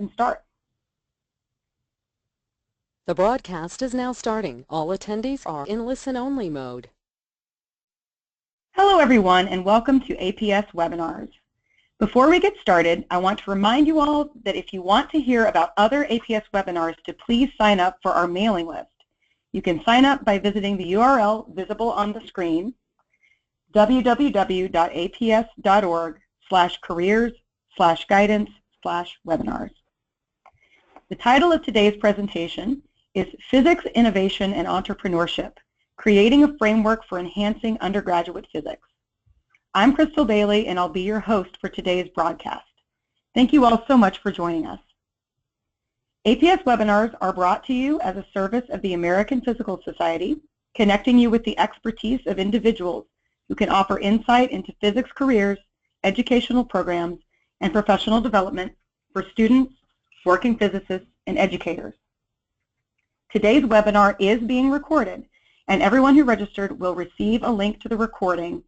and start. The broadcast is now starting. All attendees are in listen-only mode. Hello everyone and welcome to APS webinars. Before we get started, I want to remind you all that if you want to hear about other APS webinars, to please sign up for our mailing list. You can sign up by visiting the URL visible on the screen, www.aps.org/careers/guidance/webinars. The title of today's presentation is Physics Innovation and Entrepreneurship, Creating a Framework for Enhancing Undergraduate Physics. I'm Crystal Bailey and I'll be your host for today's broadcast. Thank you all so much for joining us. APS webinars are brought to you as a service of the American Physical Society, connecting you with the expertise of individuals who can offer insight into physics careers, educational programs, and professional development for students, working physicists, and educators. Today's webinar is being recorded, and everyone who registered will receive a link to the recording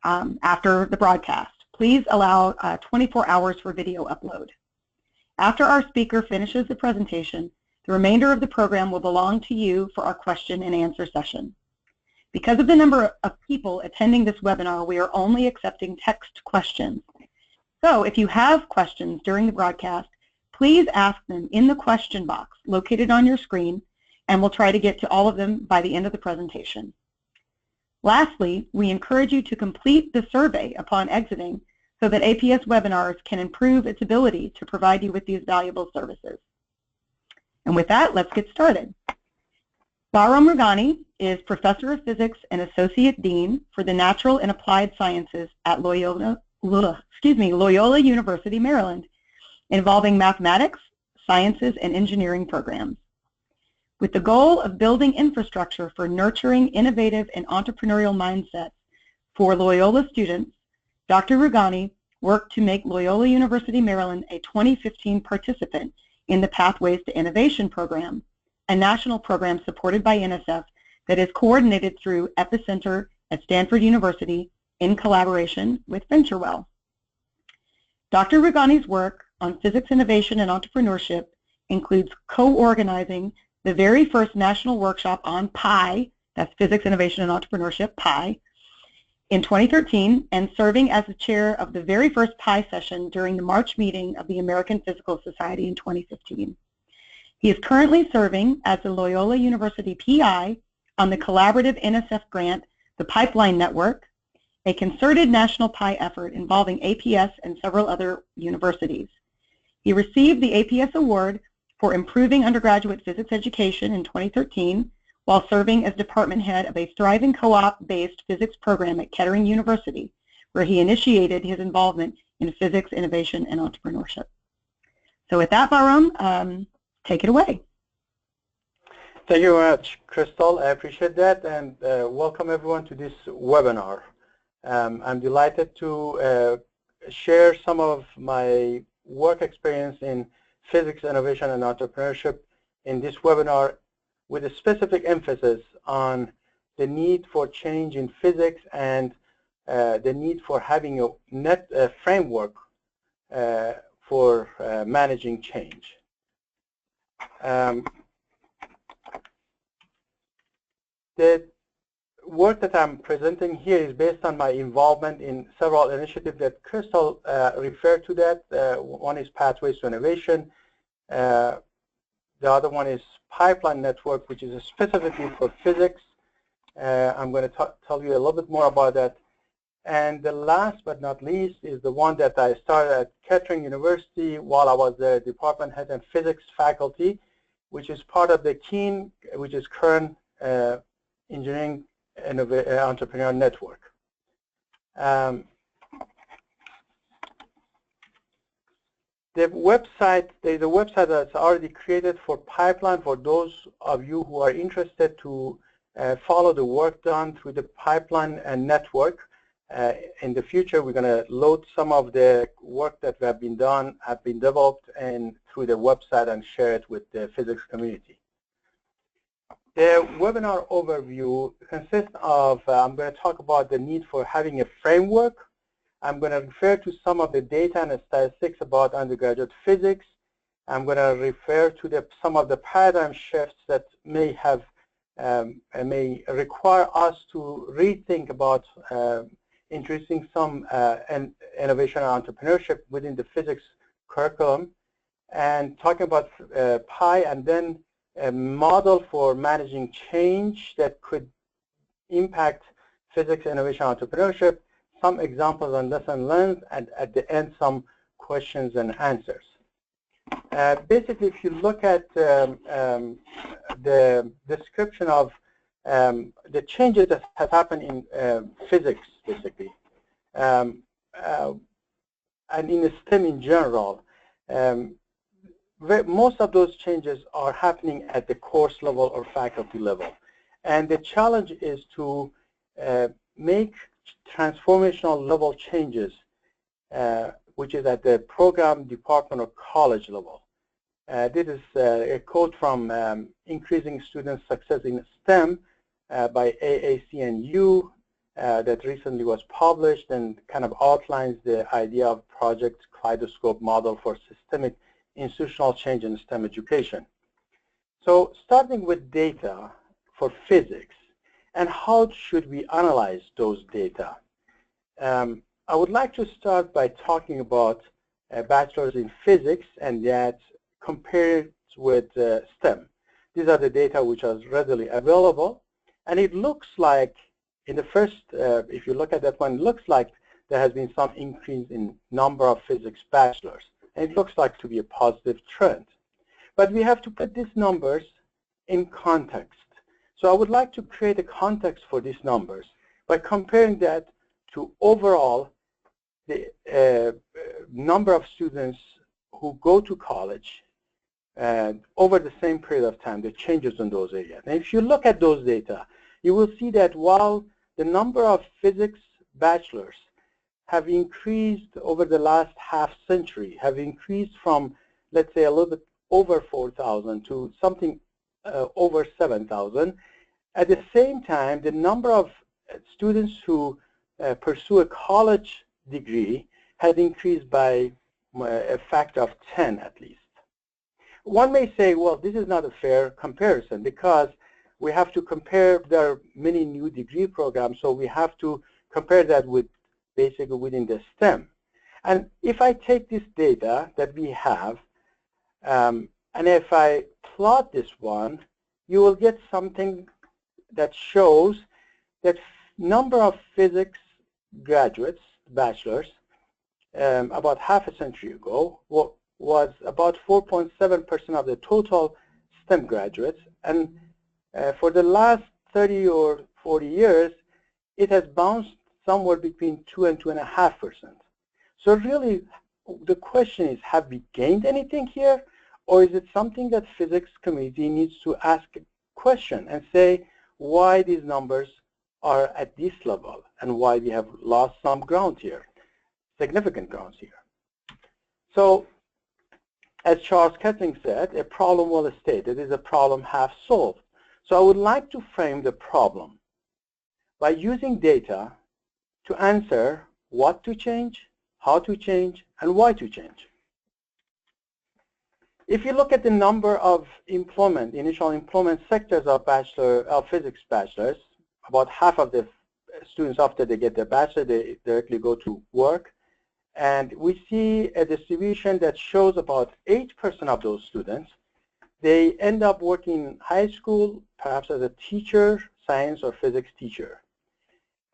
after the broadcast. Please allow 24 hours for video upload. After our speaker finishes the presentation, the remainder of the program will belong to you for our question and answer session. Because of the number of people attending this webinar, we are only accepting text questions. So if you have questions during the broadcast, please ask them in the question box located on your screen, and we'll try to get to all of them by the end of the presentation. Lastly, we encourage you to complete the survey upon exiting so that APS webinars can improve its ability to provide you with these valuable services. And with that, let's get started. Bahram Roughani is Professor of Physics and Associate Dean for the Natural and Applied Sciences at Loyola University Maryland, involving mathematics, sciences, and engineering programs. With the goal of building infrastructure for nurturing innovative and entrepreneurial mindsets for Loyola students, Dr. Roughani worked to make Loyola University Maryland a 2015 participant in the Pathways to Innovation program, a national program supported by NSF that is coordinated through Epicenter at Stanford University in collaboration with VentureWell. Dr. Roughani's work on physics innovation and entrepreneurship includes co-organizing the very first national workshop on PI, that's Physics Innovation and Entrepreneurship, PI, in 2013, and serving as the chair of the very first PI session during the March meeting of the American Physical Society in 2015. He is currently serving as the Loyola University PI on the collaborative NSF grant, the Pipeline Network, a concerted national PI effort involving APS and several other universities. He received the APS Award for improving undergraduate physics education in 2013 while serving as department head of a thriving co-op-based physics program at Kettering University, where he initiated his involvement in physics, innovation, and entrepreneurship. So with that, Bahram, take it away. Thank you very much, Crystal. I appreciate that, and welcome everyone to this webinar. I'm delighted to share some of my work experience in physics, innovation, and entrepreneurship in this webinar with a specific emphasis on the need for change in physics and the need for having a framework for managing change. The work that I'm presenting here is based on my involvement in several initiatives that Crystal referred to. That one is Pathways to Innovation. The other one is Pipeline Network, which is specifically for physics. I'm going to tell you a little bit more about that. And the last but not least is the one that I started at Kettering University while I was the department head and physics faculty, which is part of the KEEN, which is Current Engineering Entrepreneurial Network. There's a website that's already created for Pipeline for those of you who are interested to follow the work done through the Pipeline and network. In the future, we're going to load some of the work that have been developed and through the website and share it with the physics community. The webinar overview consists of, I'm going to talk about the need for having a framework. I'm going to refer to some of the data and statistics about undergraduate physics. I'm going to refer to some of the paradigm shifts that may require us to rethink about introducing some innovation and entrepreneurship within the physics curriculum, and talking about PI, and then a model for managing change that could impact physics, innovation, entrepreneurship, some examples and lesson learned, and at the end some questions and answers. Basically, if you look at the description of the changes that have happened in physics, basically, and in STEM in general, most of those changes are happening at the course level or faculty level. And the challenge is to make transformational level changes, which is at the program, department, or college level. This is a quote from Increasing Student Success in STEM by AAC&U that recently was published, and kind of outlines the idea of project kaleidoscope model for systemic institutional change in STEM education. So starting with data for physics, and how should we analyze those data? I would like to start by talking about a bachelor's in physics, and that compared with STEM. These are the data which are readily available, and it looks like in the first, if you look at that one, it looks like there has been some increase in number of physics bachelors, and it looks like to be a positive trend. But we have to put these numbers in context. So I would like to create a context for these numbers by comparing that to overall the number of students who go to college over the same period of time, the changes in those areas. And if you look at those data, you will see that while the number of physics bachelors have increased over the last half century, have increased from, let's say, a little bit over 4,000 to something over 7,000. At the same time, the number of students who pursue a college degree has increased by a factor of 10 at least. One may say, well, this is not a fair comparison because we have to compare, there are many new degree programs, so we have to compare that with basically within the STEM. And if I take this data that we have, and if I plot this one, you will get something that shows that number of physics graduates, bachelors, about half a century ago was about 4.7% of the total STEM graduates, and for the last 30 or 40 years, it has bounced somewhere between 2 and 2.5%. So really, the question is, have we gained anything here, or is it something that physics community needs to ask a question and say why these numbers are at this level and why we have lost some ground here, significant grounds here. So, as Charles Kettling said, a problem well stated is a problem half solved. So I would like to frame the problem by using data to answer what to change, how to change, and why to change. If you look at the number of employment, initial employment sectors of physics bachelors, about half of the students after they get their bachelor, they directly go to work. And we see a distribution that shows about 8% of those students, they end up working in high school, perhaps as a teacher, science or physics teacher.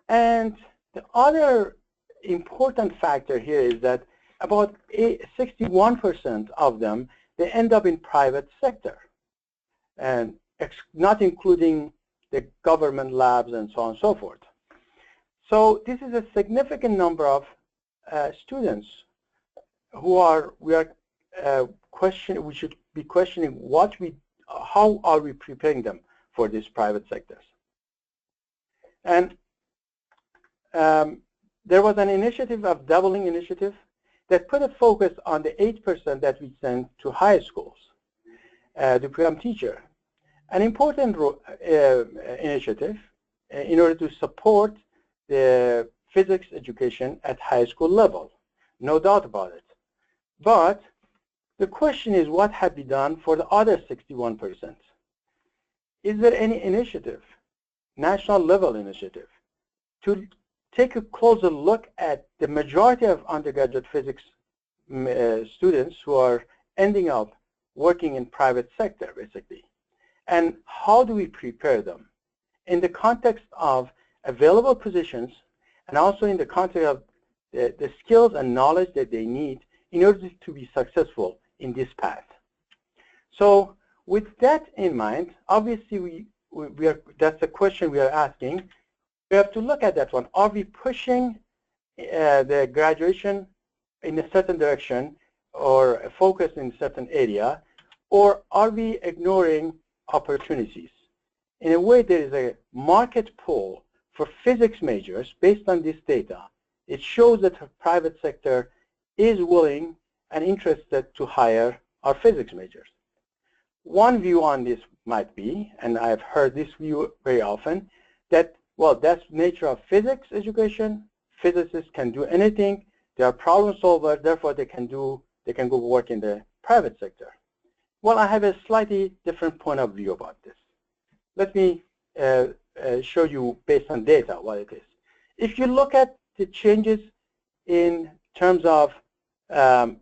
And the other important factor here is that about 61% of them, they end up in private sector, and not including the government labs and so on and so forth. So this is a significant number of students who we should be questioning how are we preparing them for these private sectors. And there was an initiative of doubling initiative that put a focus on the 8% that we send to high schools to become teacher. An important initiative in order to support the physics education at high school level, no doubt about it. But The question is, what have been done for the other 61%? Is there any initiative, national level initiative, to take a closer look at the majority of undergraduate physics students who are ending up working in private sector, basically? And how do we prepare them in the context of available positions and also in the context of the skills and knowledge that they need in order to be successful in this path? So with that in mind, obviously that's the question we are asking. We have to look at that one. Are we pushing the graduation in a certain direction or focus in a certain area, or are we ignoring opportunities? In a way, there is a market pull for physics majors based on this data. It shows that the private sector is willing and interested to hire our physics majors. One view on this might be, and I've heard this view very often, that, well, that's the nature of physics education. Physicists can do anything. They are problem solvers, therefore they can go work in the private sector. Well, I have a slightly different point of view about this. Let me show you based on data what it is. If you look at the changes in terms of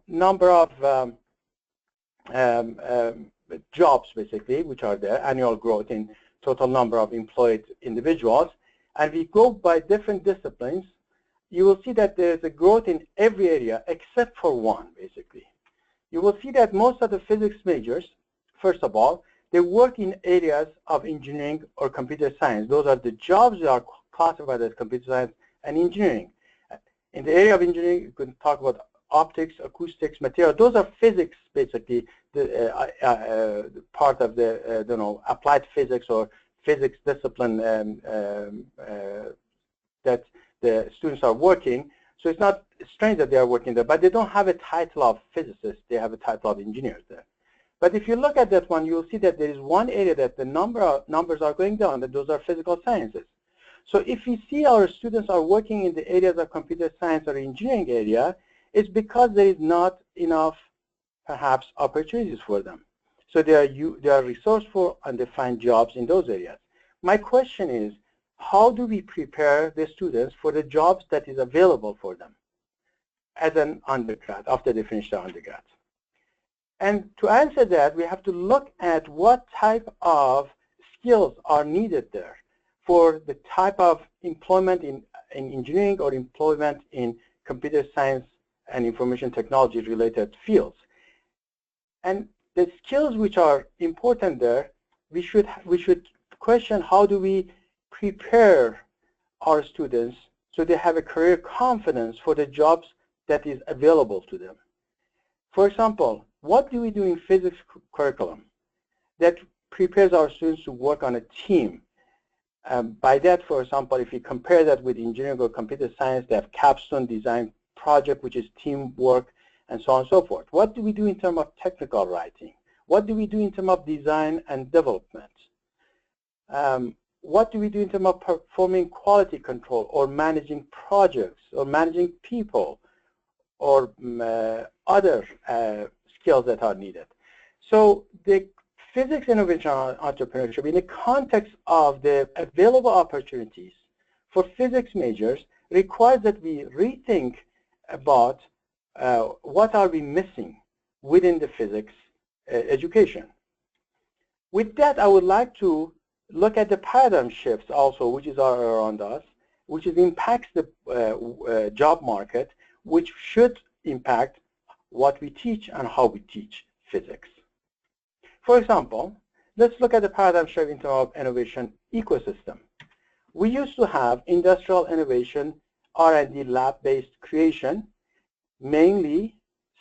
number of jobs, basically, which are there, annual growth in total number of employed individuals, and we go by different disciplines, you will see that there is a growth in every area except for one, basically. You will see that most of the physics majors, first of all, they work in areas of engineering or computer science. Those are the jobs that are classified as computer science and engineering. In the area of engineering, you can talk about optics, acoustics, material. Those are physics, basically, the part of the applied physics or physics discipline that the students are working. So it's not strange that they are working there, but they don't have a title of physicists. They have a title of engineers there. But if you look at that one, you'll see that there is one area that the numbers are going down, and those are physical sciences. So if we see our students are working in the areas of computer science or engineering area, it's because there is not enough, perhaps, opportunities for them. So they are resourceful and they find jobs in those areas. My question is, how do we prepare the students for the jobs that is available for them as an undergrad, after they finish their undergrad? And to answer that, we have to look at what type of skills are needed there for the type of employment in engineering or employment in computer science and information technology related fields. And the skills which are important there, we should question, how do we prepare our students so they have a career confidence for the jobs that is available to them? For example, what do we do in physics curriculum that prepares our students to work on a team? By that, for example, if you compare that with engineering or computer science, they have capstone design project, which is teamwork, and so on and so forth. What do we do in terms of technical writing? What do we do in terms of design and development? What do we do in terms of performing quality control or managing projects or managing people or other skills that are needed? So the physics innovation and entrepreneurship, in the context of the available opportunities for physics majors, requires that we rethink about what are we missing within the physics education. With that, I would like to look at the paradigm shifts also, which is around us, which impacts the job market, which should impact what we teach and how we teach physics. For example, let's look at the paradigm shift in terms of innovation ecosystem. We used to have industrial innovation, R&D lab-based creation, mainly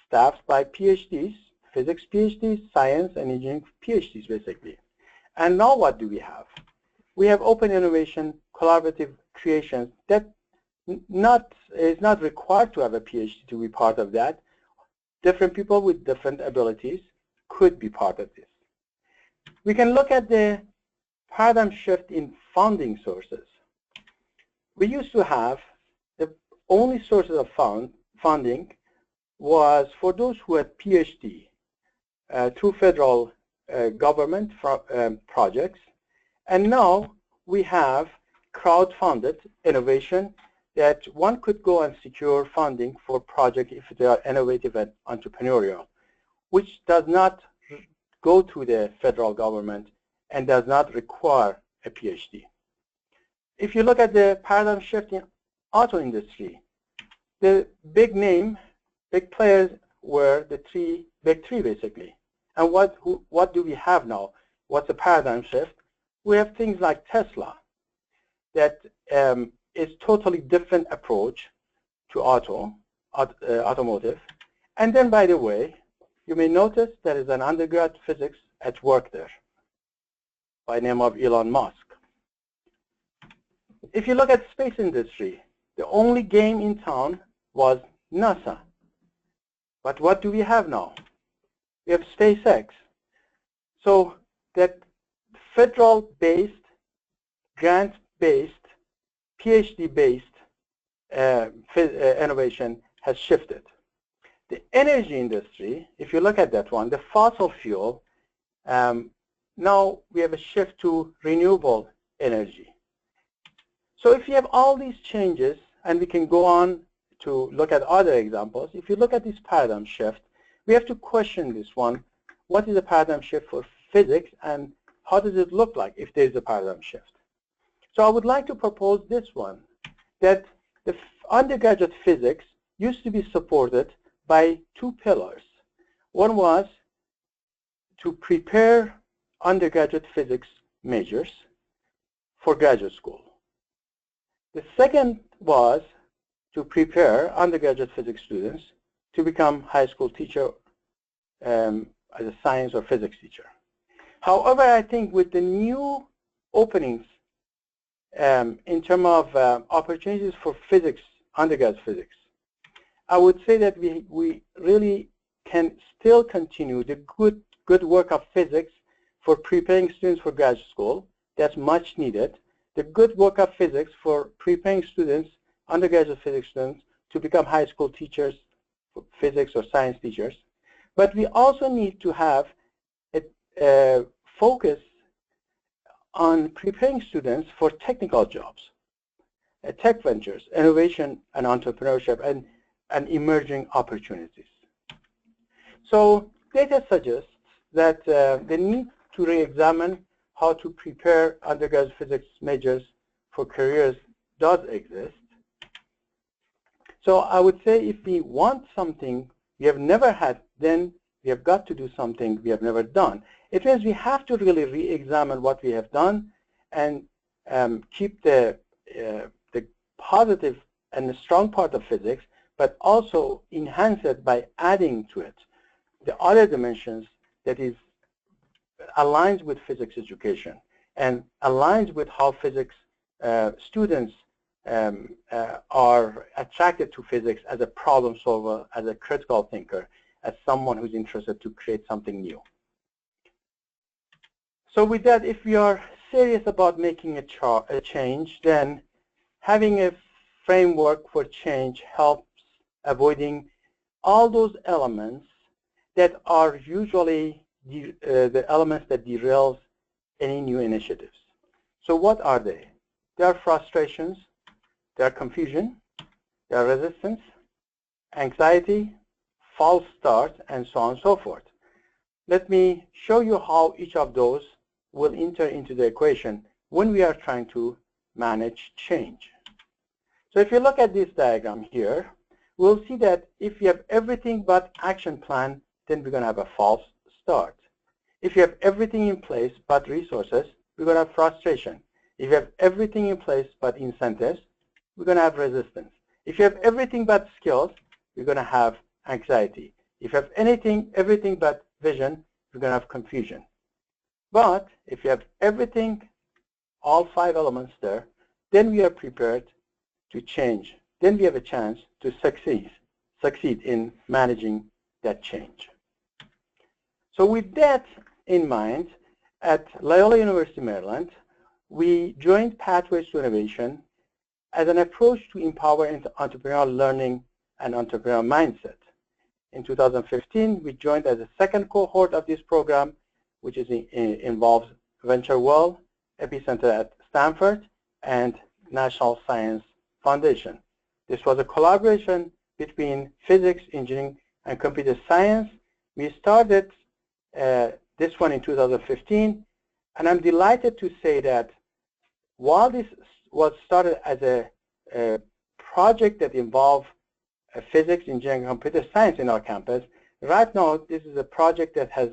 staffed by PhDs, physics PhDs, science and engineering PhDs, basically. And now what do we have? We have open innovation, collaborative creation that is not required to have a PhD to be part of that. Different people with different abilities could be part of this. We can look at the paradigm shift in funding sources. We used to have the only sources of funding was for those who had PhD. through federal government projects. And now we have crowd-funded innovation that one could go and secure funding for projects if they are innovative and entrepreneurial, which does not go to the federal government and does not require a PhD. If you look at the paradigm shift in auto industry, the big players were the big three basically. And what do we have now? What's the paradigm shift? We have things like Tesla that is totally different approach to automotive. And then, by the way, you may notice there is an undergrad physics at work there by the name of Elon Musk. If you look at space industry, the only game in town was NASA. But what do we have now? We have SpaceX. So that federal-based, grant-based, PhD-based innovation has shifted. The energy industry, if you look at that one, the fossil fuel, now we have a shift to renewable energy. So if you have all these changes, and we can go on to look at other examples, if you look at this paradigm shift, we have to question this one. What is a paradigm shift for physics, and how does it look like if there is a paradigm shift? So I would like to propose this one, that the undergraduate physics used to be supported by two pillars. One was to prepare undergraduate physics majors for graduate school. The second was to prepare undergraduate physics students to become high school teacher as a science or physics teacher. However, I think with the new openings in terms of opportunities for physics, undergrad physics, I would say that we really can still continue the good work of physics for preparing students for graduate school. That's much needed. The good work of physics for preparing students, undergraduate physics students, to become high school teachers, physics or science teachers. But we also need to have a focus on preparing students for technical jobs, tech ventures, innovation and entrepreneurship, and emerging opportunities. So data suggests that the need to re-examine how to prepare undergraduate physics majors for careers does exist. So I would say if we want something we have never had, then we have got to do something we have never done. It means we have to really re-examine what we have done and keep the positive and the strong part of physics, but also enhance it by adding to it the other dimensions that is aligns with physics education and aligns with how physics students are attracted to physics as a problem solver, as a critical thinker, as someone who's interested to create something new. So with that, if we are serious about making a change, then having a framework for change helps avoiding all those elements that are usually the elements that derails any new initiatives. So what are they? There are frustrations, there are confusion, there are resistance, anxiety, false starts, and so on and so forth. Let me show you how each of those will enter into the equation when we are trying to manage change. So if you look at this diagram here, we'll see that if you have everything but action plan, then we're going to have a false start. If you have everything in place but resources, we're going to have frustration. If you have everything in place but incentives, we're going to have resistance. If you have everything but skills, we're going to have anxiety. If you have everything but vision, we're going to have confusion. But if you have everything, all 5 elements there, then we are prepared to change. Then we have a chance to succeed in managing that change. So with that in mind, at Loyola University Maryland, we joined Pathways to Innovation as an approach to empower entrepreneurial learning and entrepreneurial mindset. in 2015, we joined as a second cohort of this program, which involves Venture World, Epicenter at Stanford, and National Science Foundation. This was a collaboration between physics, engineering, and computer science. We started this one in 2015, and I'm delighted to say that while this was started as a project that involved physics, engineering, and computer science in our campus, right now this is a project that has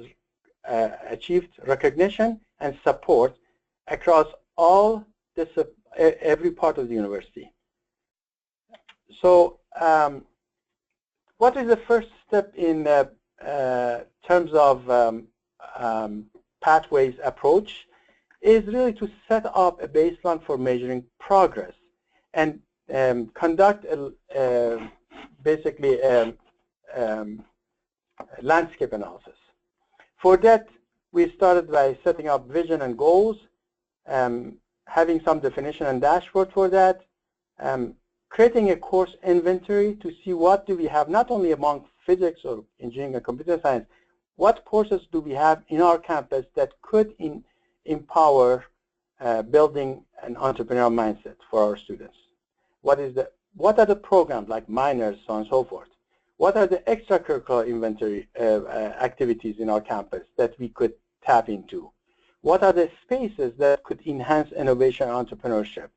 achieved recognition and support across all every part of the university. So what is the first step in terms of pathways approach is really to set up a baseline for measuring progress and conduct basically landscape analysis. For that, we started by setting up vision and goals, having some definition and dashboard for that, creating a course inventory to see what do we have not only among physics or engineering and computer science, what courses do we have in our campus that could empower building an entrepreneurial mindset for our students. What are the programs like minors, so on and so forth? What are the extracurricular inventory activities in our campus that we could tap into? What are the spaces that could enhance innovation and entrepreneurship?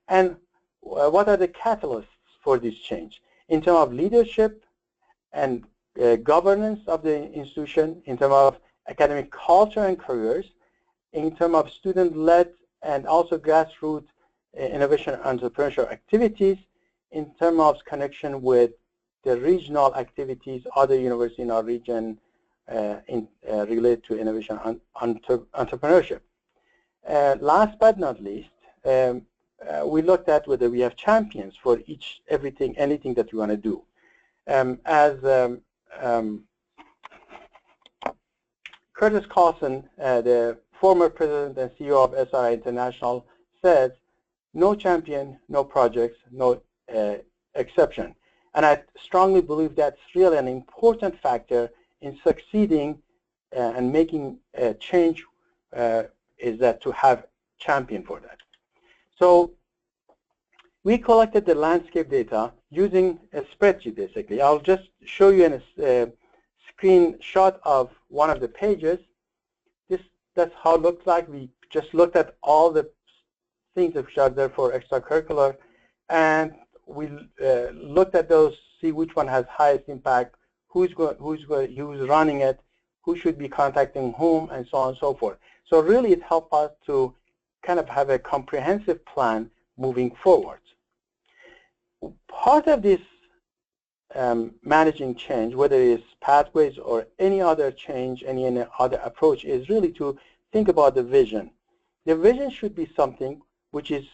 And what are the catalysts for this change in terms of leadership and governance of the institution, in terms of academic culture and careers, in terms of student-led and also grassroots innovation and entrepreneurship activities, in terms of connection with the regional activities, other universities in our region related to innovation and entrepreneurship. Last but not least, we looked at whether we have champions for anything that we want to do. As Curtis Carlson, the former president and CEO of SRI International, said, no champion, no projects, no exception. And I strongly believe that's really an important factor in succeeding and making a change is that to have champion for that. So we collected the landscape data using a spreadsheet, basically. I'll just show you a screenshot of one of the pages. That's how it looks like. We just looked at all the things that are there for extracurricular, and we looked at those, see which one has highest impact, who's running it, who should be contacting whom, and so on and so forth. So really it helped us to kind of have a comprehensive plan moving forward. Part of this managing change, whether it's pathways or any other change, any other approach, is really to think about the vision. The vision should be something which is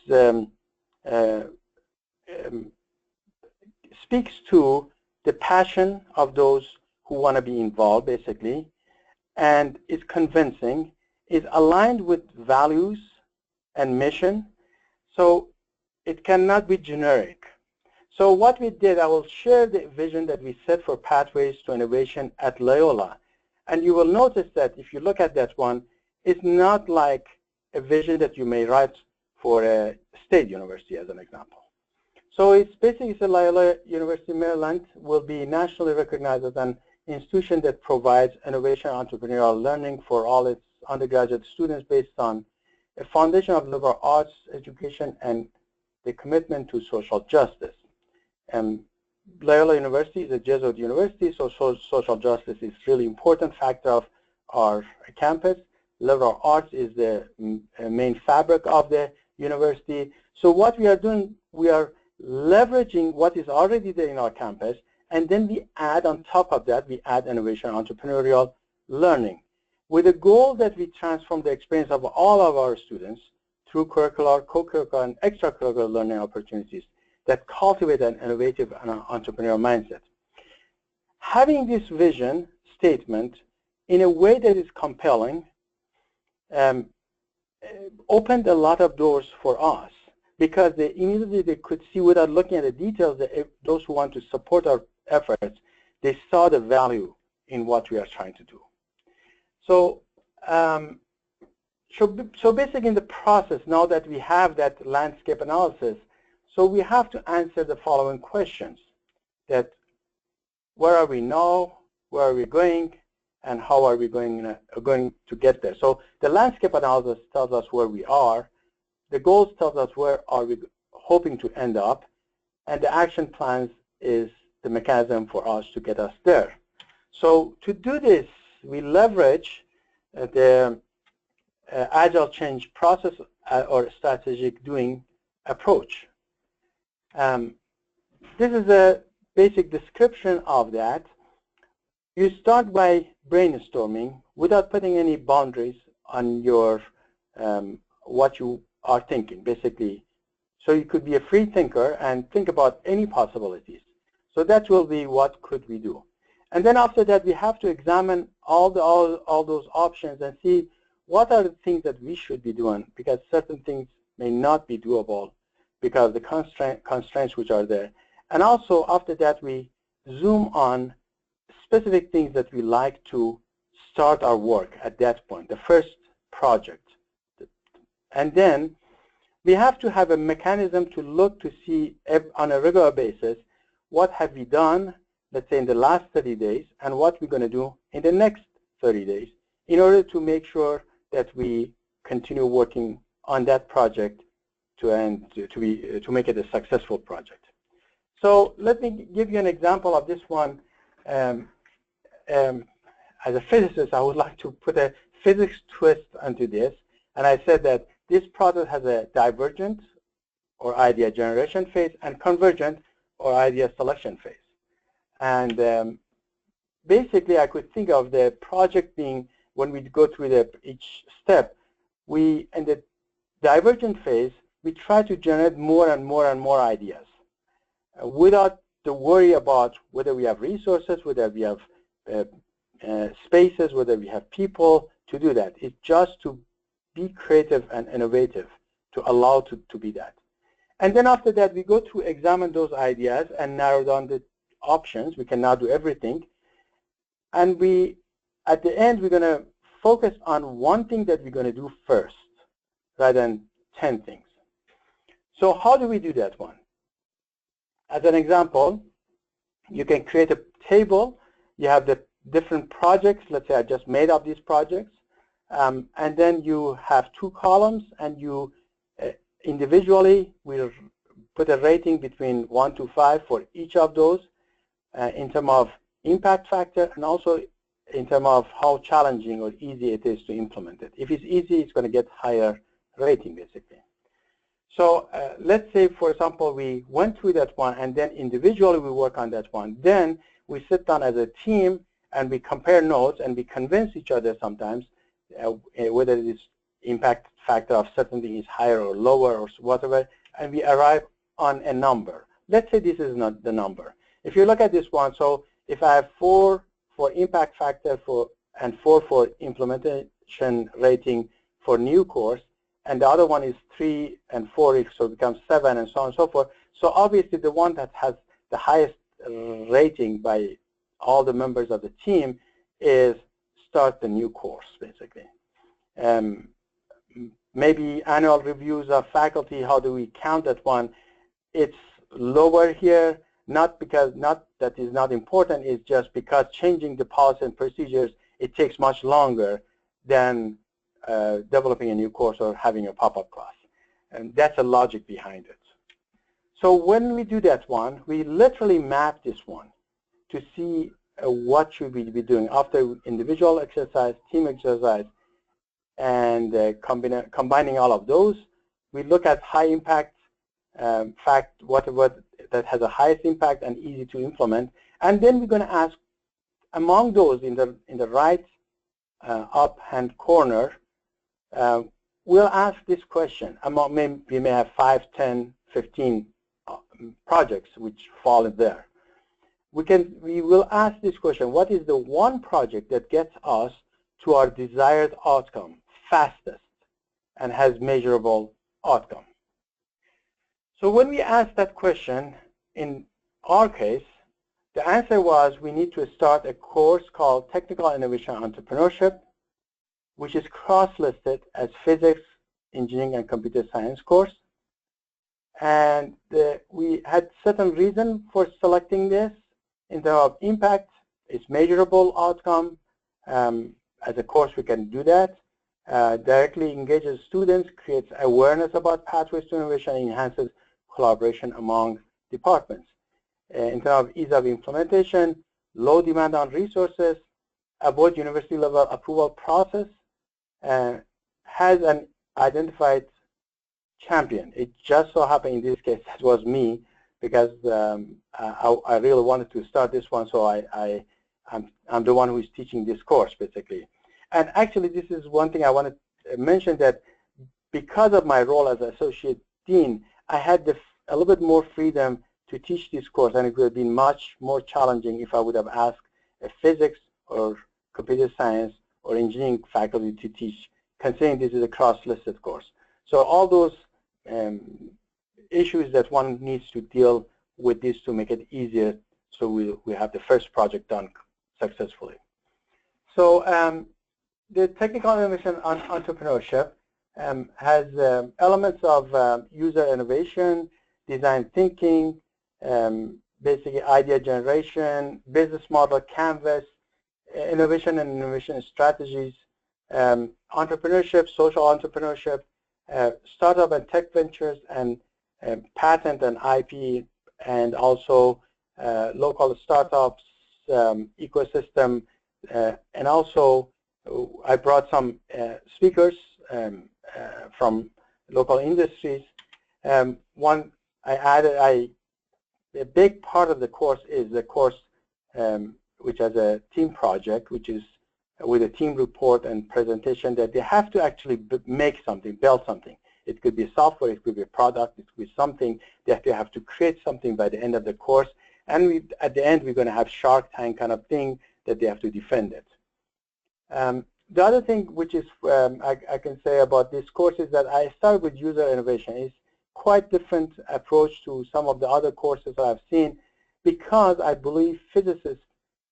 speaks to the passion of those who want to be involved, basically, and is convincing, is aligned with values and mission, so it cannot be generic. So what we did, I will share the vision that we set for Pathways to Innovation at Loyola. And you will notice that if you look at that one, it's not like a vision that you may write for a state university, as an example. So it's basically Loyola University Maryland will be nationally recognized as an institution that provides innovation and entrepreneurial learning for all its undergraduate students based on a foundation of liberal arts education and the commitment to social justice. Loyola University is a Jesuit university, so social justice is really important factor of our campus. Liberal arts is the main fabric of the university. So what we are doing, we are leveraging what is already there in our campus, and then we add on top of that, we add innovation and entrepreneurial learning with the goal that we transform the experience of all of our students through curricular, co-curricular, and extracurricular learning opportunities that cultivate an innovative and an entrepreneurial mindset. Having this vision statement in a way that is compelling opened a lot of doors for us, because immediately they could see, without looking at the details, that those who want to support our efforts, they saw the value in what we are trying to do. So, so basically in the process, now that we have that landscape analysis, so we have to answer the following questions: that where are we now, where are we going, and how are we going to get there? So the landscape analysis tells us where we are, the goals tells us where are we hoping to end up, and the action plans is the mechanism for us to get us there. So to do this, we leverage the agile change process or strategic doing approach. This is a basic description of that. You start by brainstorming without putting any boundaries on your what you are thinking, basically. So you could be a free thinker and think about any possibilities. So that will be what could we do. And then after that, we have to examine all those options and see what are the things that we should be doing, because certain things may not be doable because of the constraints which are there. And also after that, we zoom on specific things that we like to start our work at that point, the first project. And then we have to have a mechanism to look to see on a regular basis what have we done, let's say in the last 30 days, and what we're going to do in the next 30 days in order to make sure that we continue working on that project to make it a successful project. So let me give you an example of this one. As a physicist, I would like to put a physics twist onto this, and I said that this process has a divergent or idea generation phase and convergent or idea selection phase. And basically, I could think of the project being, when we go through each step, in the divergent phase, we try to generate more and more and more ideas without the worry about whether we have resources, whether we have spaces, whether we have people to do that. It's just to be creative and innovative to allow to be that. And then after that, we go to examine those ideas and narrow down the options. We can now do everything. And at the end, we're going to focus on one thing that we're going to do first rather than 10 things. So how do we do that one? As an example, you can create a table. You have the different projects. Let's say I just made up these projects. And then you have 2 columns, and you individually will put a rating between 1 to 5 for each of those in terms of impact factor, and also in terms of how challenging or easy it is to implement it. If it's easy, it's going to get higher rating, basically. So let's say, for example, we went through that one, and then individually we work on that one. Then we sit down as a team, and we compare notes, and we convince each other sometimes whether this impact factor of certain thing is higher or lower or whatever, and we arrive on a number. Let's say this is not the number. If you look at this one, so if I have 4 for impact factor and 4 for implementation rating for new course, and the other one is 3 and 4, so it becomes 7 and so on and so forth. So obviously the one that has the highest rating by all the members of the team is start the new course, basically. Maybe annual reviews of faculty, how do we count that one? It's lower here, not that is not important, it's just because changing the policy and procedures, it takes much longer than developing a new course or having a pop-up class. And that's a logic behind it. So when we do that one, we literally map this one to see what should we be doing after individual exercise, team exercise, and combining all of those. We look at high impact whatever that has the highest impact and easy to implement, and then we're going to ask among those in the right up hand corner. We'll ask this question. We may have 5, 10, 15 projects which fall in there. We will ask this question: what is the one project that gets us to our desired outcome fastest and has measurable outcome? So when we ask that question, in our case, The answer was we need to start a course called Technical Innovation and Entrepreneurship, which is cross-listed as Physics, Engineering, and Computer Science course. And we had certain reason for selecting this in terms of impact. It's measurable outcome. As a course, we can do that. Directly engages students, creates awareness about pathways to innovation, and enhances collaboration among departments. In terms of ease of implementation, low demand on resources, avoid university level approval process, has an identified champion. It just so happened in this case that was me, because I really wanted to start this one, so I'm the one who is teaching this course basically. And actually this is one thing I want to mention, that because of my role as associate dean, I had a little bit more freedom to teach this course, and it would have been much more challenging if I would have asked a physics or computer science or engineering faculty to teach, considering this is a cross-listed course. So all those issues that one needs to deal with this to make it easier, so we have the first project done successfully. So the Technical Innovation and Entrepreneurship has elements of user innovation, design thinking, basically idea generation, business model canvas, innovation and innovation strategies, entrepreneurship, social entrepreneurship, startup and tech ventures, and patent and IP, and also local startups, ecosystem, and also I brought some speakers from local industries. One I added, a big part of the course is the course which has a team project, which is with a team report and presentation that they have to actually make something, build something. It could be software, it could be a product, it could be something. They have to create something by the end of the course. And at the end, we're going to have Shark Tank kind of thing that they have to defend it. The other thing which is I can say about this course is that I started with user innovation. It's quite different approach to some of the other courses I've seen, because I believe physicists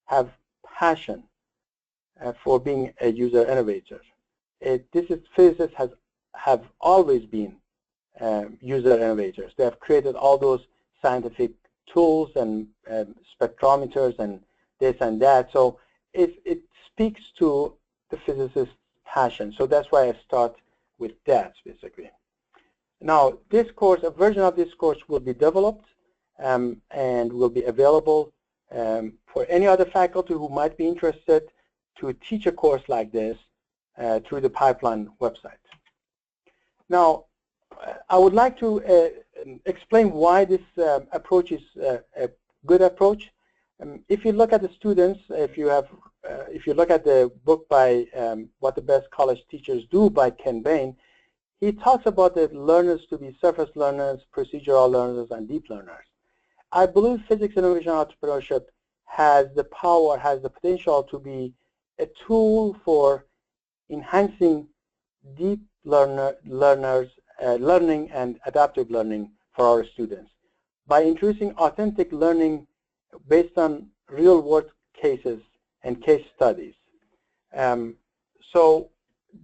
have passion for being a user innovator. Physicists have always been user innovators. They have created all those scientific tools and spectrometers and this and that. So it speaks to the physicist's passion. So that's why I start with that basically. Now this course, a version of this course will be developed and will be available for any other faculty who might be interested to teach a course like this through the Pipeline website. Now, I would like to explain why this approach is a good approach. If you look at the students, if you look at the book by What the Best College Teachers Do by Ken Bain, he talks about the learners to be surface learners, procedural learners, and deep learners. I believe physics, innovation, and entrepreneurship has the power, has the potential to be a tool for enhancing deep learning and adaptive learning for our students by introducing authentic learning based on real-world cases and case studies. So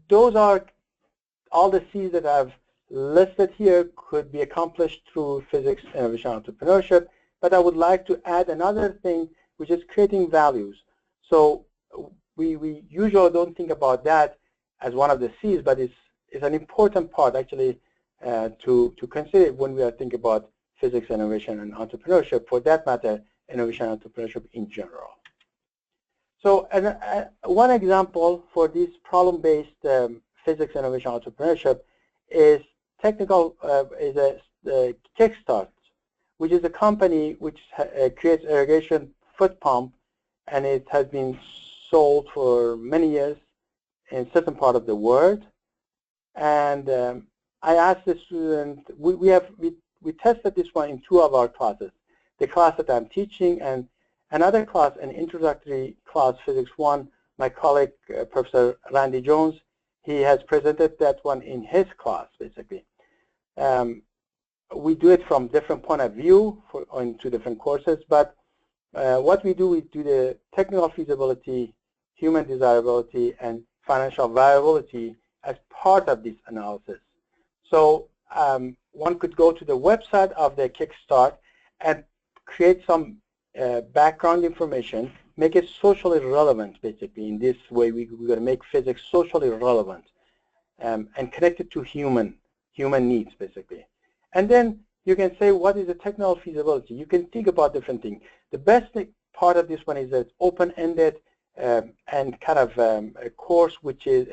those are all the C's that I've listed here could be accomplished through physics, innovation, and entrepreneurship, but I would like to add another thing, which is creating values. So we usually don't think about that as one of the C's, but it's an important part actually to consider when we are thinking about physics, innovation, and entrepreneurship, for that matter, innovation and entrepreneurship in general. So one example for this problem-based physics, innovation, entrepreneurship is Kickstart, which is a company which creates irrigation foot pump, and it has been sold for many years in certain part of the world. And I asked the student, we tested this one in 2 of our classes, the class that I'm teaching and another class, an introductory class, Physics 1. My colleague, Professor Randy Jones, he has presented that one in his class, basically. We do it from different point of view in 2 different courses, but what we do the technical feasibility, human desirability, and financial viability as part of this analysis. So one could go to the website of the Kickstart and create some background information, make it socially relevant, basically. In this way, we're going to make physics socially relevant and connect it to human needs, basically. And then you can say, what is the technical feasibility? You can think about different things. The best part of this one is that it's open-ended and kind of a course which is,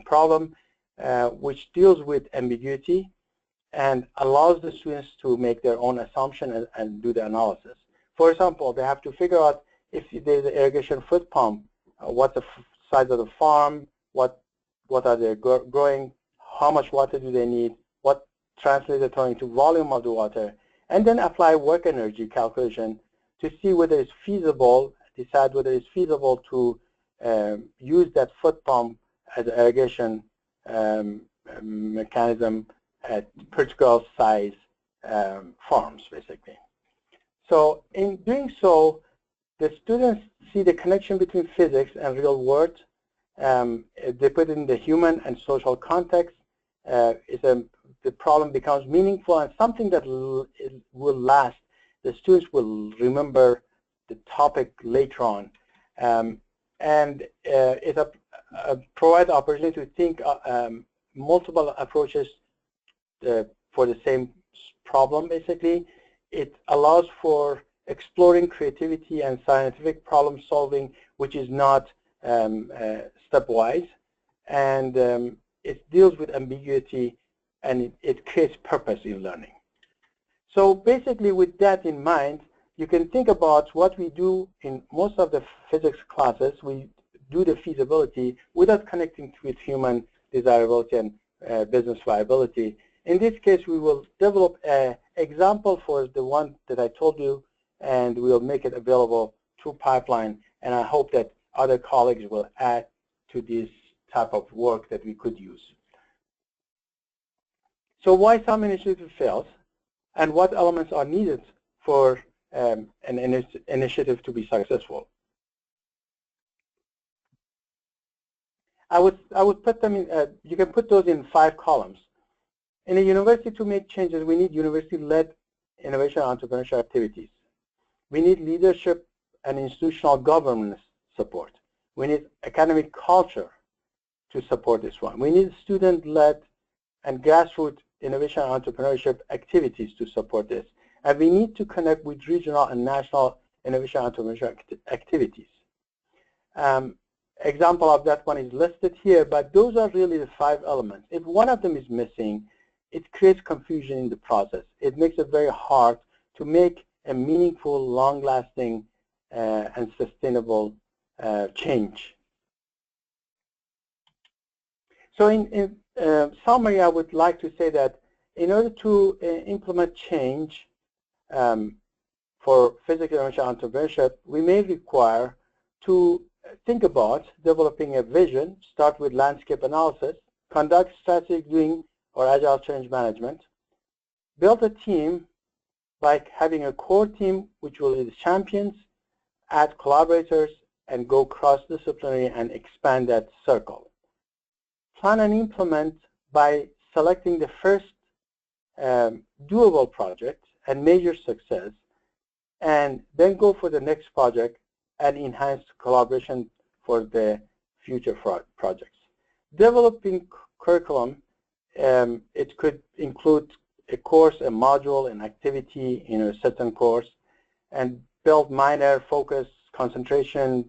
problem which deals with ambiguity and allows the students to make their own assumption and do the analysis. For example, they have to figure out if there's an irrigation foot pump, what's the size of the farm, what are they growing, how much water do they need, what translates into volume of the water, and then apply work energy calculation to see whether it's feasible, decide whether it's feasible to use that foot pump as an irrigation mechanism at particular size farms, basically. So in doing so, the students see the connection between physics and real world. They put it in the human and social context. The problem becomes meaningful and something that will last. The students will remember the topic later on. And it provides opportunity to think multiple approaches for the same problem, basically. It allows for exploring creativity and scientific problem solving, which is not stepwise. And it deals with ambiguity, and it creates purpose in learning. So basically, with that in mind, you can think about what we do in most of the physics classes. We do the feasibility without connecting with human desirability and business viability. In this case, we will develop an example for the one that I told you, and we will make it available through Pipeline. And I hope that other colleagues will add to this type of work that we could use. So why some initiative fails, and what elements are needed for an initiative to be successful? I would put them in, you can put those in 5 columns. In a university, to make changes, we need university-led innovation and entrepreneurship activities. We need leadership and institutional governance support. We need academic culture to support this one. We need student-led and grassroots innovation and entrepreneurship activities to support this. And we need to connect with regional and national innovation and entrepreneurship activities. Example of that one is listed here, but those are really the 5 elements. If one of them is missing, it creates confusion in the process. It makes it very hard to make a meaningful, long-lasting, and sustainable change. So in summary, I would like to say that in order to implement change for physical innovation and entrepreneurship, we may require to think about developing a vision, start with landscape analysis, conduct strategic doing or agile change management, build a team by having a core team which will be the champions, add collaborators, and go cross-disciplinary and expand that circle. Plan and implement by selecting the first doable project and measure success, and then go for the next project and enhance collaboration for the future projects. Developing curriculum, it could include a course, a module, an activity in a certain course, and build minor focus, concentration,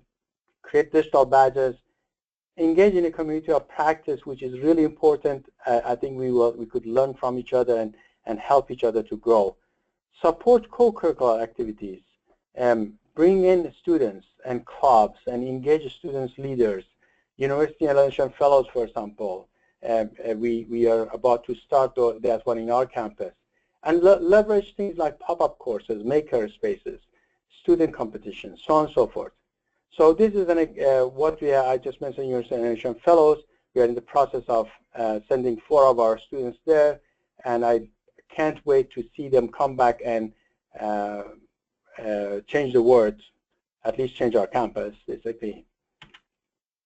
create digital badges, engage in a community of practice, which is really important. I think we could learn from each other and help each other to grow. Support co-curricular activities, bring in students and clubs and engage students leaders. University Innovation Fellows, for example, we are about to start that one in our campus. And leverage things like pop-up courses, maker spaces, student competitions, so on and so forth. So this is what I just mentioned, University Innovation Fellows. We are in the process of sending 4 of our students there, and I can't wait to see them come back and change the world, at least change our campus, basically.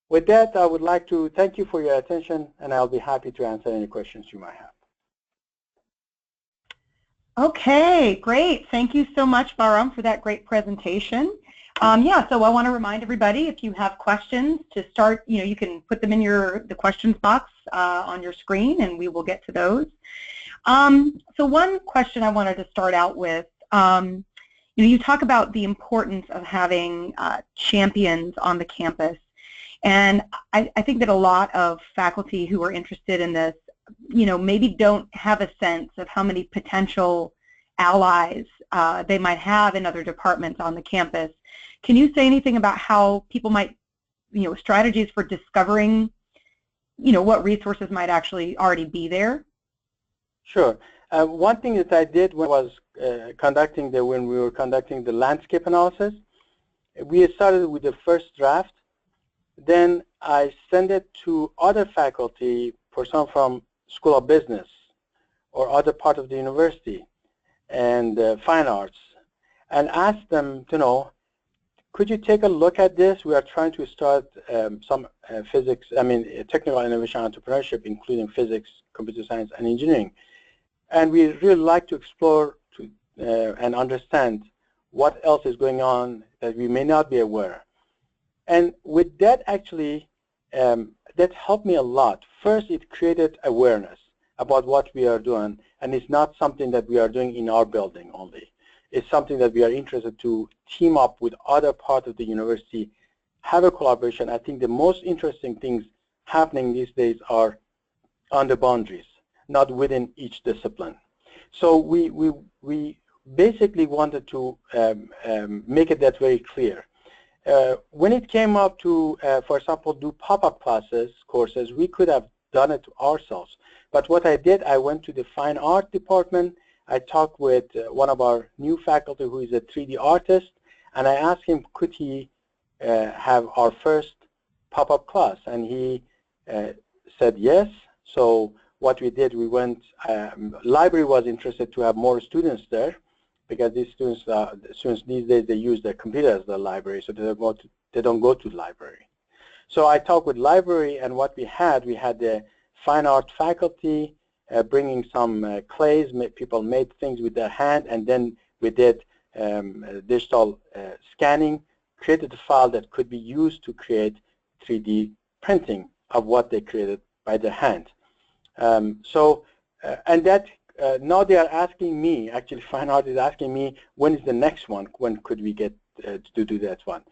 With that, I would like to thank you for your attention, and I'll be happy to answer any questions you might have. Okay, great. Thank you so much, Bahram, for that great presentation. Yeah, so I want to remind everybody, if you have questions to start, you can put them in the questions box on your screen, and we will get to those. So one question I wanted to start out with, you talk about the importance of having champions on the campus, and I think that a lot of faculty who are interested in this, maybe don't have a sense of how many potential allies they might have in other departments on the campus. Can you say anything about how people might, strategies for discovering, what resources might actually already be there? Sure. One thing that I did when I was when we were conducting the landscape analysis, we started with the first draft. Then I sent it to other faculty, for some from School of Business or other part of the university and fine arts, and asked them to know, could you take a look at this? We are trying to start some technical innovation entrepreneurship, including physics, computer science, and engineering. And we really like to explore and understand what else is going on that we may not be aware. And with that, actually, that helped me a lot. First, it created awareness about what we are doing, and it's not something that we are doing in our building only. It's something that we are interested to team up with other parts of the university, have a collaboration. I think the most interesting things happening these days are on the boundaries, not within each discipline. So we basically wanted to make it that very clear. When it came up to, for example, do pop-up classes courses, we could have done it ourselves. But what I did, I went to the fine art department. I talked with one of our new faculty who is a 3D artist, and I asked him, could he have our first pop-up class? And he said yes. So what we did, we went, library was interested to have more students there, because these students these days, they use their computer as the library, so they don't go to the library. So I talked with library, and what we had the fine art faculty bringing some clays. People made things with their hand, and then we did digital scanning, created a file that could be used to create 3D printing of what they created by their hand. And that now they are asking me, actually fine art is asking me, when is the next one? When could we get to do that one?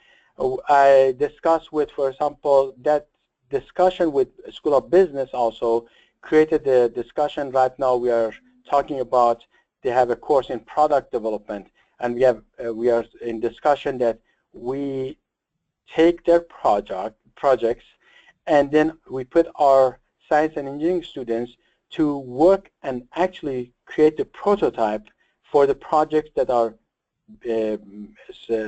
I discussed with, for example, that discussion with School of Business also created the discussion. Right now we are talking about, they have a course in product development, and we are in discussion that we take their projects and then we put our science and engineering students to work and actually create the prototype for the projects that our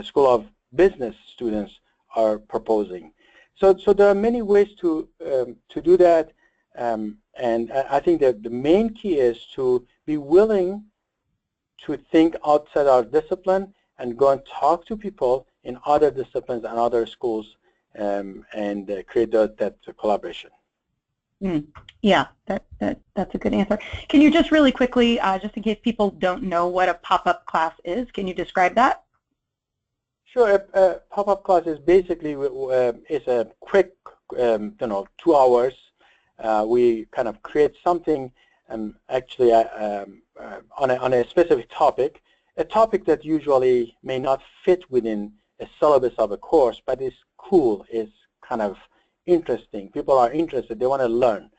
School of Business students are proposing. So there are many ways to do that, and I think that the main key is to be willing to think outside our discipline and go and talk to people in other disciplines and other schools, and create that collaboration. Yeah, that's a good answer. Can you just really quickly, just in case people don't know what a pop-up class is, can you describe that? Sure. Pop-up class is basically is a quick, 2 hours. We kind of create something, actually on a specific topic, a topic that usually may not fit within a syllabus of a course, but is cool, is kind of interesting. People are interested. They want to learn,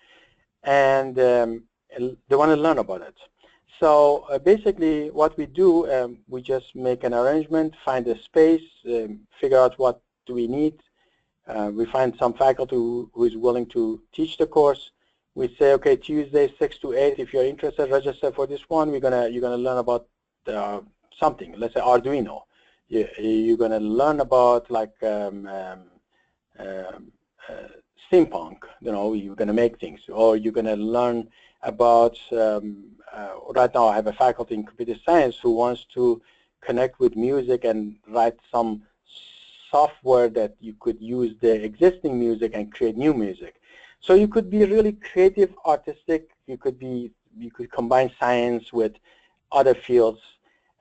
and they want to learn about it. So basically what we do, we just make an arrangement, find a space, figure out what do we need. We find some faculty who is willing to teach the course. We say, okay, Tuesday 6 to 8, if you're interested, register for this one. You're gonna learn about something. Let's say Arduino. You're gonna learn about like steampunk. You're gonna make things, or you're gonna learn about. Right now, I have a faculty in computer science who wants to connect with music and write some software that you could use the existing music and create new music. So you could be really creative, artistic. You could combine science with other fields.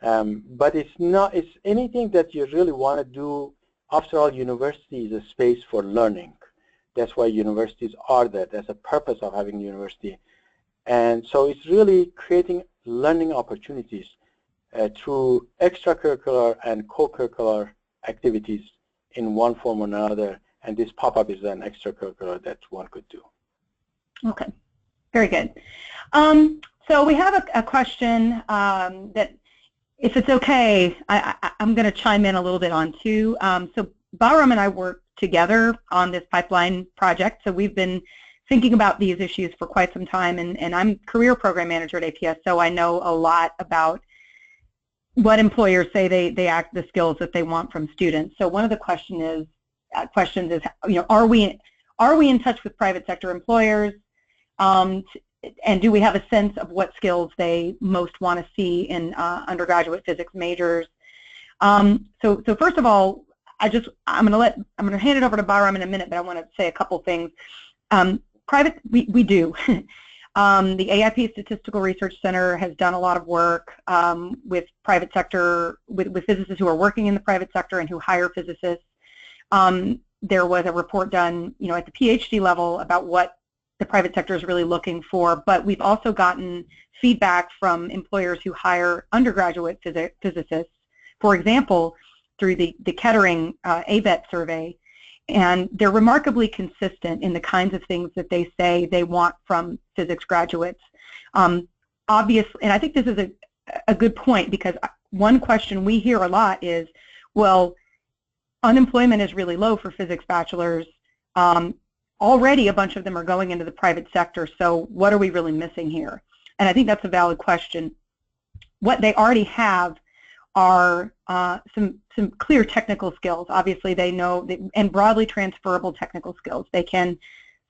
But it's anything that you really want to do. After all, university is a space for learning. That's why universities are there. That's the purpose of having university. And so it's really creating learning opportunities through extracurricular and co-curricular activities in one form or another. And this pop-up is an extracurricular that one could do. Okay, very good. So we have a question that, if it's okay, I'm going to chime in a little bit on too. So Bahram and I work together on this pipeline project. So we've been thinking about these issues for quite some time, and I'm career program manager at APS, so I know a lot about what employers say they act the skills that they want from students. So one of the questions is, are we in touch with private sector employers? And do we have a sense of what skills they most want to see in undergraduate physics majors? So first of all, I'm going to hand it over to Bahram in a minute, but I want to say a couple things. We do. The AIP Statistical Research Center has done a lot of work with private sector, with physicists who are working in the private sector and who hire physicists. There was a report done, at the PhD level about what the private sector is really looking for, but we've also gotten feedback from employers who hire undergraduate physicists, for example, through the Kettering ABET survey, and they're remarkably consistent in the kinds of things that they say they want from physics graduates. Obviously, and I think this is a good point, because one question we hear a lot is, well, unemployment is really low for physics bachelors. Already a bunch of them are going into the private sector, so what are we really missing here? And I think that's a valid question. What they already have are some clear technical skills. Obviously they know, and broadly transferable technical skills. They can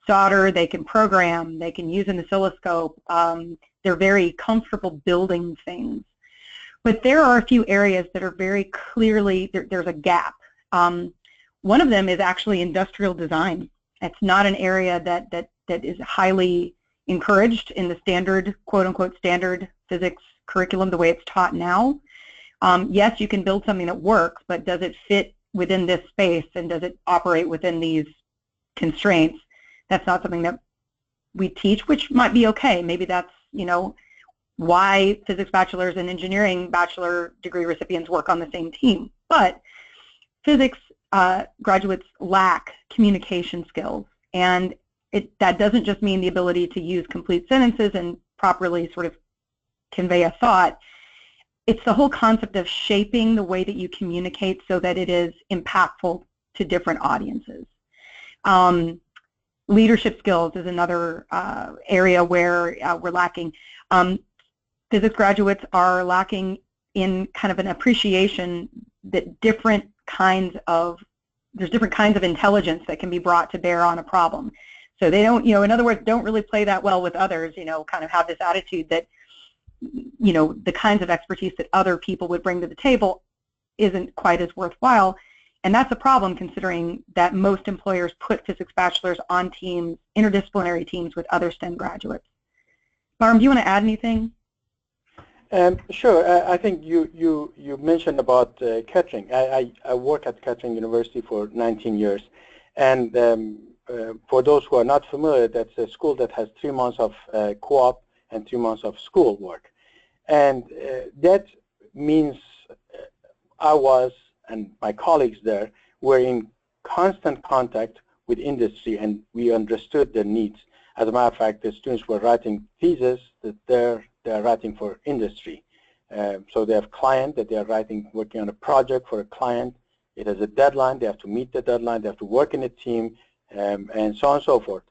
solder, they can program, they can use an oscilloscope. They're very comfortable building things. But there are a few areas that are very clearly, there's a gap. One of them is actually industrial design. It's not an area that is highly encouraged in the standard, quote-unquote, standard physics curriculum the way it's taught now. Yes, you can build something that works, but does it fit within this space, and does it operate within these constraints? That's not something that we teach, which might be okay. Maybe that's, why physics bachelors and engineering bachelor degree recipients work on the same team. But physics graduates lack communication skills, and that doesn't just mean the ability to use complete sentences and properly sort of convey a thought. It's the whole concept of shaping the way that you communicate so that it is impactful to different audiences. Leadership skills is another area where we're lacking. Physics graduates are lacking in kind of an appreciation that there's different kinds of intelligence that can be brought to bear on a problem. So they don't, in other words, don't really play that well with others, kind of have this attitude that, the kinds of expertise that other people would bring to the table isn't quite as worthwhile. And that's a problem, considering that most employers put physics bachelors on teams, interdisciplinary teams with other STEM graduates. Bahram, do you want to add anything? Sure. I think you mentioned about Kettering. I work at Kettering University for 19 years, and for those who are not familiar, that's a school that has 3 months of co-op and 3 months of school work, and that means I was, and my colleagues there, were in constant contact with industry, and we understood the needs. As a matter of fact, the students were writing theses that they're writing for industry. So they have client that they are writing, working on a project for a client. It has a deadline. They have to meet the deadline. They have to work in a team, and so on and so forth.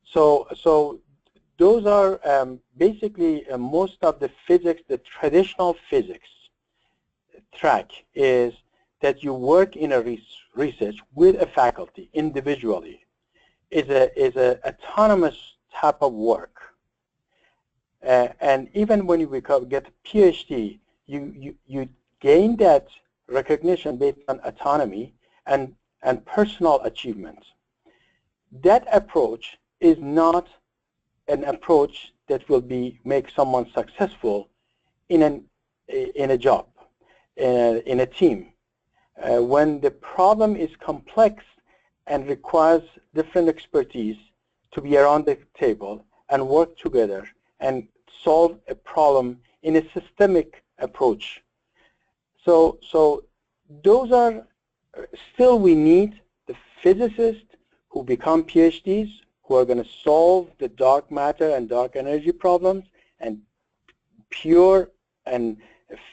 So those are basically most of the physics, the traditional physics track is that you work in a research with a faculty individually. Is a autonomous type of work. And even when you get a PhD, you gain that recognition based on autonomy and personal achievements. That approach is not an approach that will make someone successful in a job, in a team. When the problem is complex and requires different expertise to be around the table and work together and solve a problem in a systemic approach. So those are, still we need the physicists who become PhDs, who are going to solve the dark matter and dark energy problems and pure and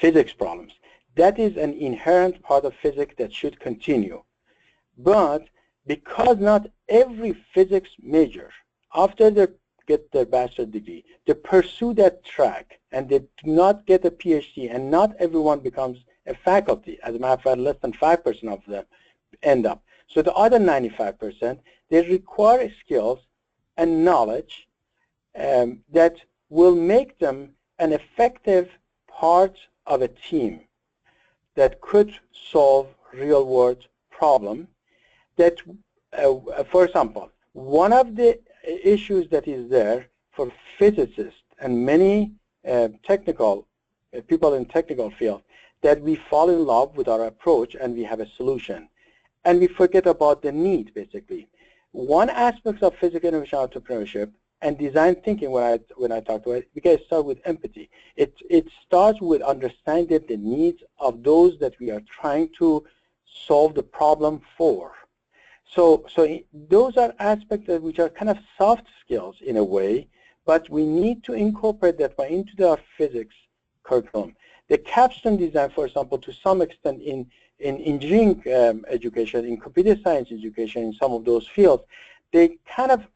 physics problems. That is an inherent part of physics that should continue. But because not every physics major, after they get their bachelor's degree, they pursue that track and they do not get a PhD, and not everyone becomes a faculty. As a matter of fact, less than 5% of them end up. So the other 95%, they require skills and knowledge that will make them an effective part of a team that could solve real-world problems. That, for example, one of the issues that is there for physicists and many technical people in technical field, that we fall in love with our approach and we have a solution, and we forget about the need. Basically, one aspect of physical innovation entrepreneurship and design thinking, when I talk about it, we can start with empathy. It starts with understanding the needs of those that we are trying to solve the problem for. So those are aspects that which are kind of soft skills in a way, but we need to incorporate that into our physics curriculum. The capstone design, for example, to some extent in engineering education, in computer science education, in some of those fields, they kind of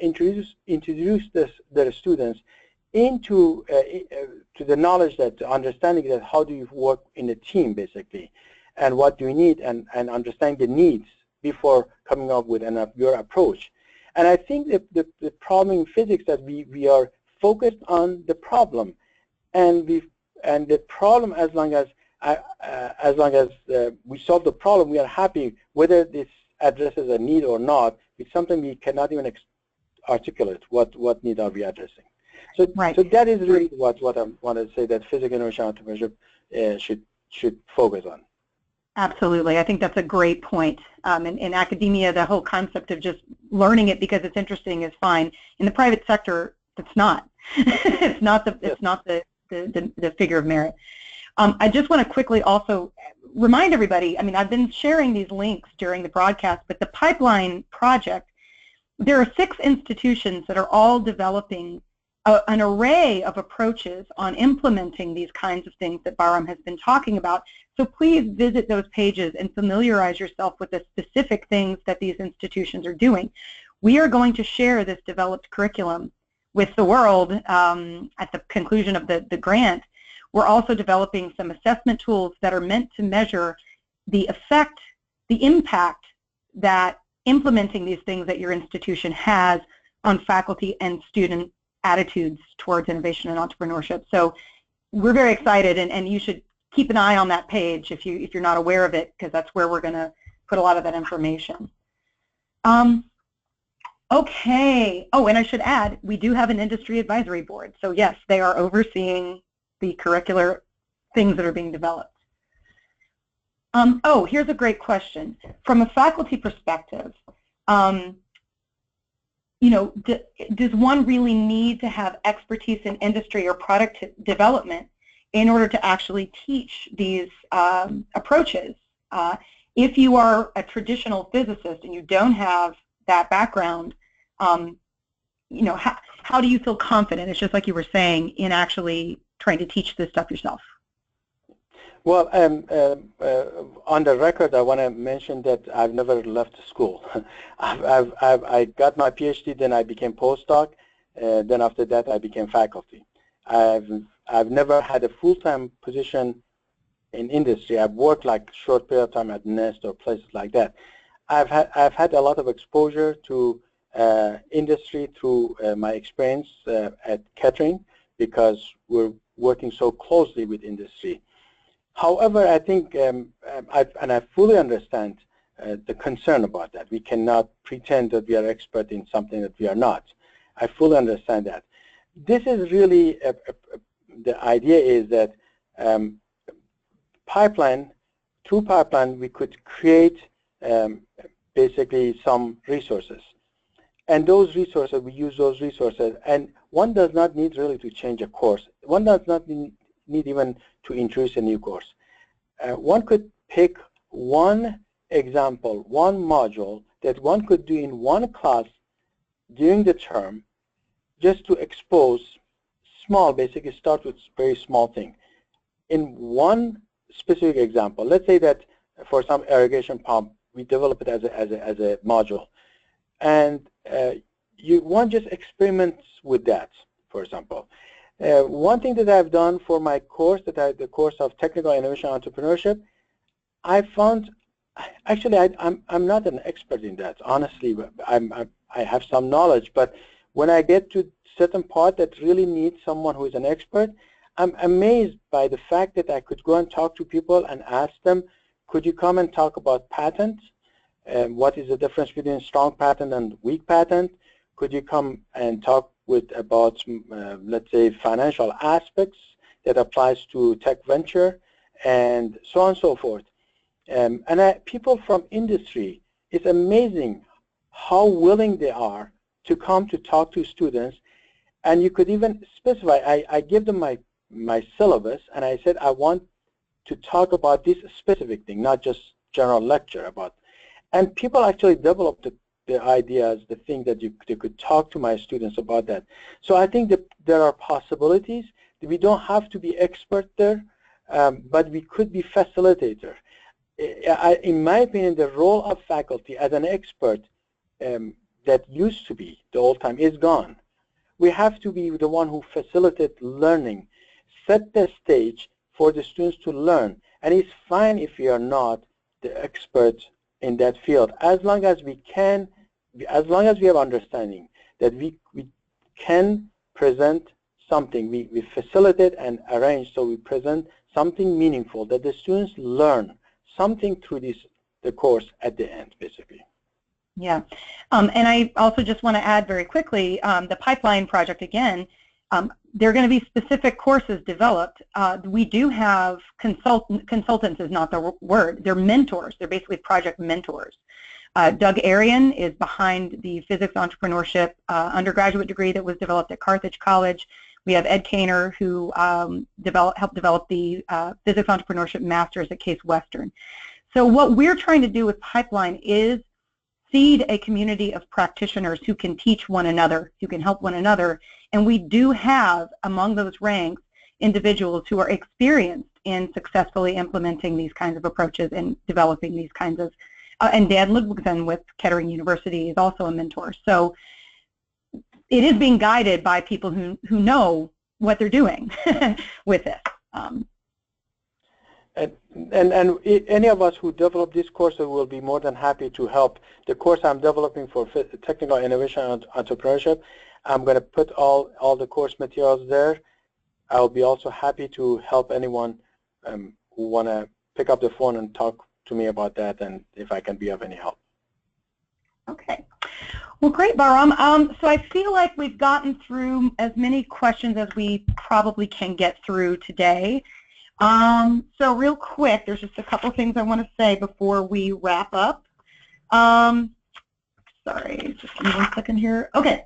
introduce their students into to the knowledge, that understanding that how do you work in a team basically, and what do you need, and understanding the needs before coming up with your approach. And I think the problem in physics that we are focused on the problem, and the problem, as long as we solve the problem, we are happy. Whether this addresses a need or not, it's something we cannot even articulate. What need are we addressing? So, right. So that is really what I want to say that physical innovation entrepreneurship should focus on. Absolutely. I think that's a great point. In academia, the whole concept of just learning it because it's interesting is fine. In the private sector, it's not. It's not the figure of merit. I just want to quickly also remind everybody, I mean, I've been sharing these links during the broadcast, but the Pipeline Project, there are 6 institutions that are all developing an array of approaches on implementing these kinds of things that Bahram has been talking about. So please visit those pages and familiarize yourself with the specific things that these institutions are doing. We are going to share this developed curriculum with the world at the conclusion of the grant. We're also developing some assessment tools that are meant to measure the effect, the impact that implementing these things at your institution has on faculty and student attitudes towards innovation and entrepreneurship. So we're very excited, and you should keep an eye on that page if you're not aware of it, because that's where we're going to put a lot of that information. Okay. Oh, and I should add, we do have an industry advisory board. So yes, they are overseeing the curricular things that are being developed. Oh, here's a great question. From a faculty perspective, you know, does one really need to have expertise in industry or product development in order to actually teach these approaches? If you are a traditional physicist and you don't have that background, you know, how do you feel confident? It's just like you were saying, in actually trying to teach this stuff yourself. Well, on the record, I want to mention that I've never left school. I got my PhD, then I became postdoc, then after that I became faculty. I've never had a full-time position in industry. I've worked like short period of time at Nest or places like that. I've had a lot of exposure to industry through my experience at Kettering, because we're working so closely with industry. However, I think, and I fully understand the concern about that. We cannot pretend that we are expert in something that we are not. I fully understand that. This is really, the idea is that through pipeline, we could create basically some resources. And those resources, we use those resources, and one does not need really to change a course. One does not need even to introduce a new course. One could pick one example, one module that one could do in one class during the term, just to expose small, basically start with very small thing. In one specific example, let's say that for some irrigation pump, we develop it as a module. And one just experiments with that, for example. One thing that I've done for my course, the course of Technical Innovation and Entrepreneurship, I found, actually I'm not an expert in that, honestly. I have some knowledge, but when I get to certain part that really needs someone who is an expert, I'm amazed by the fact that I could go and talk to people and ask them, could you come and talk about patents? What is the difference between strong patent and weak patent? Could you come and talk about, let's say, financial aspects that applies to tech venture, and so on and so forth. And people from industry, it's amazing how willing they are to come to talk to students. And you could even specify, I give them my syllabus, and I said, I want to talk about this specific thing, not just general lecture about. And people actually developed the ideas, the thing that they could talk to my students about that. So I think that there are possibilities. We don't have to be expert there, but we could be facilitator. In my opinion, the role of faculty as an expert that used to be the old time is gone. We have to be the one who facilitates learning, set the stage for the students to learn. And it's fine if we are not the expert in that field, as long as we can, as long as we have understanding that we can present something, we facilitate and arrange so we present something meaningful that the students learn something through the course at the end, basically. Yeah, and I also just want to add very quickly, the pipeline project again, there are going to be specific courses developed. We do have consultants is not the word, they're mentors, they're basically project mentors. Doug Arian is behind the Physics Entrepreneurship undergraduate degree that was developed at Carthage College. We have Ed Kaner, who helped develop the Physics Entrepreneurship Masters at Case Western. So what we're trying to do with Pipeline is seed a community of practitioners who can teach one another, who can help one another, and we do have among those ranks individuals who are experienced in successfully implementing these kinds of approaches and developing these kinds of, and Dan Ludwigsen with Kettering University is also a mentor. So it is being guided by people who know what they're doing with this. And any of us who develop this course will be more than happy to help. The course I'm developing for Technical Innovation and Entrepreneurship, I'm going to put all the course materials there. I'll be also happy to help anyone who want to pick up the phone and talk to me about that, and if I can be of any help. Okay. Well, great, Bahram. So I feel like we've gotten through as many questions as we probably can get through today. So real quick, there's just a couple things I want to say before we wrap up. Sorry, just give me 1 second here. Okay.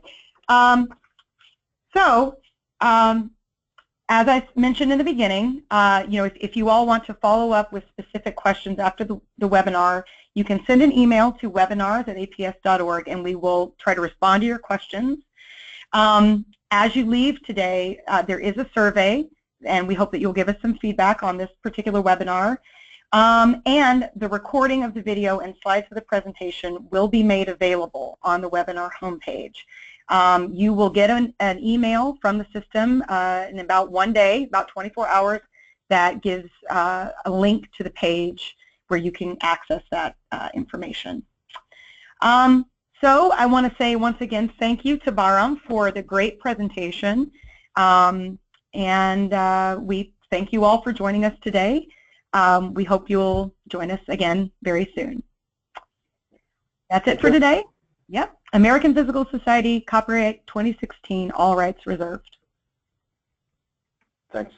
As I mentioned in the beginning, if you all want to follow up with specific questions after the webinar, you can send an email to webinars@aps.org, and we will try to respond to your questions. As you leave today, there is a survey, and we hope that you'll give us some feedback on this particular webinar. And the recording of the video and slides for the presentation will be made available on the webinar homepage. You will get an email from the system in about 1 day, about 24 hours, that gives a link to the page where you can access that information. So I want to say once again thank you to Bahram for the great presentation. And we thank you all for joining us today. We hope you'll join us again very soon. That's it Thank for you. today. Yep. American Physical Society, copyright 2016, all rights reserved. Thanks.